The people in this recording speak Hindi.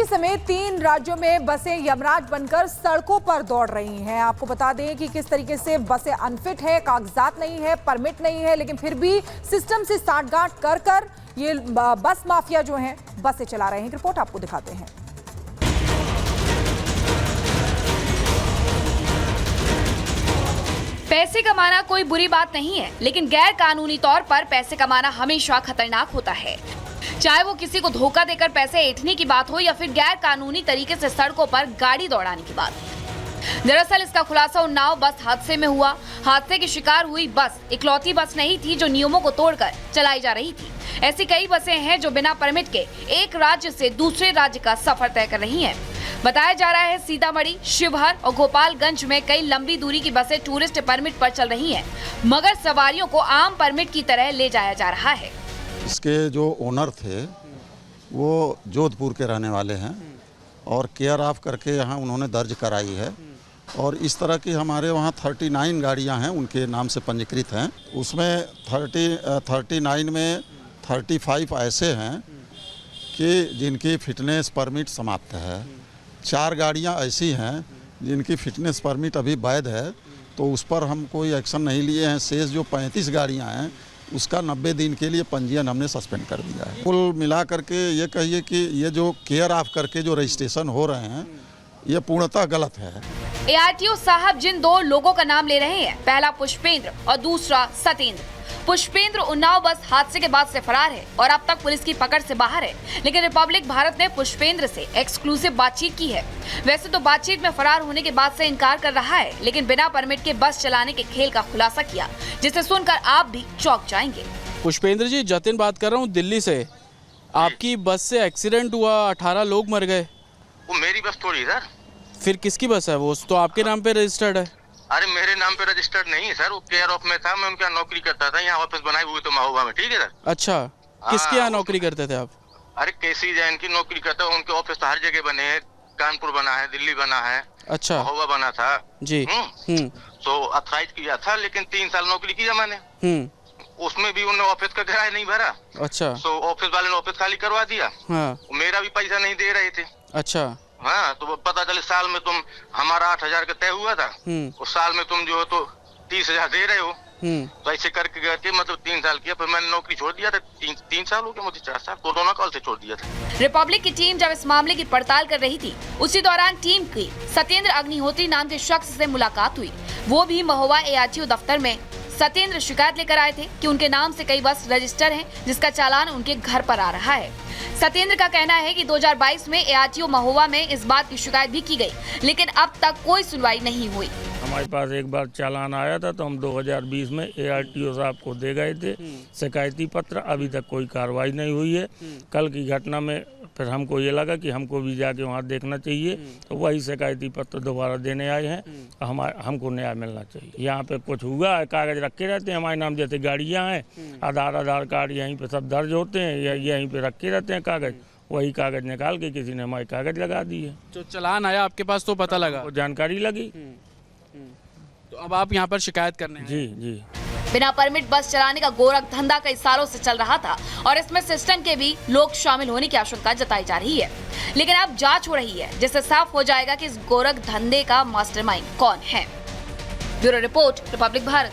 समेत 3 राज्यों में बसें यमराज बनकर सड़कों पर दौड़ रही हैं। आपको बता दें कि किस तरीके से बसें अनफिट है, कागजात नहीं है, परमिट नहीं है, लेकिन फिर भी सिस्टम से साठगांठ कर ये बस माफिया जो हैं बसें चला रहे हैं। रिपोर्ट आपको दिखाते हैं। पैसे कमाना कोई बुरी बात नहीं है, लेकिन गैर कानूनी तौर पर पैसे कमाना हमेशा खतरनाक होता है। चाहे वो किसी को धोखा देकर पैसे ऐंठने की बात हो या फिर गैर कानूनी तरीके से सड़कों पर गाड़ी दौड़ाने की बात। दरअसल इसका खुलासा उन्नाव बस हादसे में हुआ। हादसे की शिकार हुई बस इकलौती बस नहीं थी जो नियमों को तोड़कर चलाई जा रही थी। ऐसी कई बसें हैं जो बिना परमिट के एक राज्य से दूसरे राज्य का सफर तय कर रही हैं। बताया जा रहा है सीतामढ़ी, शिवहर और गोपालगंज में कई लंबी दूरी की बसें टूरिस्ट परमिट पर चल रही हैं, मगर सवारियों को आम परमिट की तरह ले जाया जा रहा है। इसके जो ओनर थे वो जोधपुर के रहने वाले हैं और केयर ऑफ करके यहाँ उन्होंने दर्ज कराई है और इस तरह की हमारे वहाँ 39 गाड़ियाँ हैं, उनके नाम से पंजीकृत हैं। उसमें 39 में 35 ऐसे हैं कि जिनकी फिटनेस परमिट समाप्त है। 4 गाड़ियाँ ऐसी हैं जिनकी फिटनेस परमिट अभी वैध है, तो उस पर हम कोई एक्शन नहीं लिए हैं। शेष जो 35 गाड़ियाँ हैं उसका 90 दिन के लिए पंजीयन हमने सस्पेंड कर दिया है। कुल मिला करके ये कहिए कि ये जो केयर ऑफ करके जो रजिस्ट्रेशन हो रहे हैं ये पूर्णतः गलत है। ARTO साहब जिन 2 लोगों का नाम ले रहे हैं, पहला पुष्पेंद्र और दूसरा सतेंद्र। पुष्पेंद्र उन्नाव बस हादसे के बाद से फरार है और अब तक पुलिस की पकड़ से बाहर है, लेकिन रिपब्लिक भारत ने पुष्पेंद्र से एक्सक्लूसिव बातचीत की है। वैसे तो बातचीत में फरार होने के बाद से इनकार कर रहा है, लेकिन बिना परमिट के बस चलाने के खेल का खुलासा किया, जिसे सुनकर आप भी चौंक जाएंगे। पुष्पेंद्र जी, जतिन बात कर रहा हूँ दिल्ली से। आपकी बस से एक्सीडेंट हुआ, 18 लोग मर गए। वो मेरी बस थोड़ी सर। फिर किसकी बस है? वो तो आपके नाम पे रजिस्टर्ड है। अरे मेरे नाम पे रजिस्टर्ड नहीं है सर, वो केयर ऑफ में था, मैं उनका नौकरी करता था, यहाँ ऑफिस बनाए हुए तो महोबा में। ठीक है सर। अच्छा, किसके यहाँ नौकरी करते थे आप? अरे केसी जैन की नौकरी करता हूँ, उनके ऑफिस तो हर जगह बने हैं, कानपुर बना है, दिल्ली बना है, अच्छा महोबा बना था जी। तो अथराइज किया था, लेकिन 3 साल नौकरी किया मैंने। उसमें भी उन्होंने ऑफिस का किराया नहीं भरा। अच्छा, तो ऑफिस वाले ने ऑफिस खाली करवा दिया। हाँ। मेरा भी पैसा नहीं दे रहे थे। अच्छा, हाँ, तो पता चले साल में तुम हमारा 8,000 का तय हुआ था, उस साल में तुम जो है तो 30,000 दे रहे हो। तो ऐसे करके मतलब 3 साल किया, फिर मैंने नौकरी छोड़ दिया था। 3 साल हो गए मुझे, 4 साल तो दोनों कॉल से छोड़ दिया था। रिपब्लिक की टीम जब इस मामले की पड़ताल कर रही थी, उसी दौरान टीम की सतेंद्र अग्निहोत्री नाम के शख्स से मुलाकात हुई। वो भी महोबा ARTO दफ्तर में सतेंद्र शिकायत लेकर आए थे कि उनके नाम से कई बस रजिस्टर हैं, जिसका चालान उनके घर पर आ रहा है। सतेंद्र का कहना है कि 2022 में ARTO महोबा में इस बात की शिकायत भी की गई, लेकिन अब तक कोई सुनवाई नहीं हुई। हमारे पास एक बार चालान आया था, तो हम 2020 में ARTO साहब को दे गए थे शिकायती पत्र। अभी तक कोई कार्रवाई नहीं हुई है। कल की घटना में फिर हमको ये लगा कि हमको भी जाके वहाँ देखना चाहिए, तो वही शिकायती पत्र दोबारा देने आए हैं। हमको न्याय मिलना चाहिए। यहाँ पे कुछ हुआ है, कागज रखे रहते हैं हमारे नाम, जैसे गाड़ियाँ हैं, आधार कार्ड यहीं पे सब दर्ज होते हैं, यहीं पे रखे रहते हैं कागज। वही कागज निकाल के किसी ने हमारे कागज लगा दिए। जो चालान आया आपके पास तो पता लगा, जानकारी लगी। तो अब आप यहाँ पर शिकायत करने हैं? जी जी। बिना परमिट बस चलाने का गोरख धंधा कई सालों से चल रहा था और इसमें सिस्टम के भी लोग शामिल होने की आशंका जताई जा रही है, लेकिन अब जांच हो रही है, जिससे साफ हो जाएगा कि इस गोरख धंधे का मास्टरमाइंड कौन है। Bureau report, Republic Bharat.